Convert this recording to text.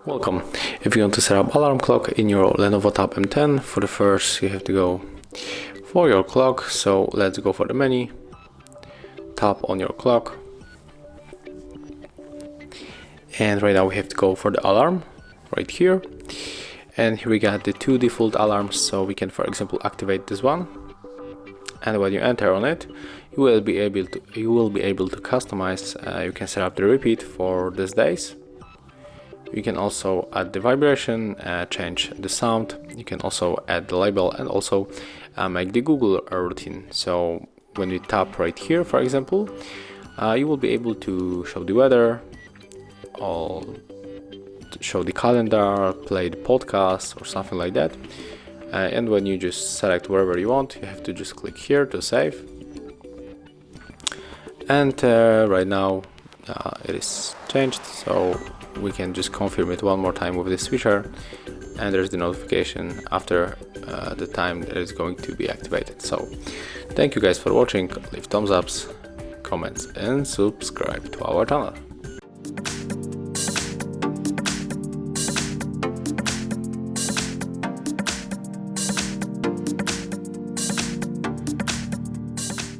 Welcome. If you want to set up alarm clock in your LENOVO Tab M10, for the first you have to go for your clock. So let's go for the menu, tap on your clock, and right now we have to go for the alarm right here. And here we got the 2 default alarms, so we can, for example, activate this one. And when you enter on it, you will be able to customize. You can set up the repeat for these days. You can also add the vibration, change the sound. You can also add the label and also make the Google routine. So when you tap right here, for example, you will be able to show the weather, or show the calendar, play the podcast or something like that. And when you just select wherever you want, you have to just click here to save. And right now it is changed, so we can just confirm it one more time with this switcher, and there's the notification after the time that is going to be activated. So thank you guys for watching. Leave thumbs ups, comments and subscribe to our channel.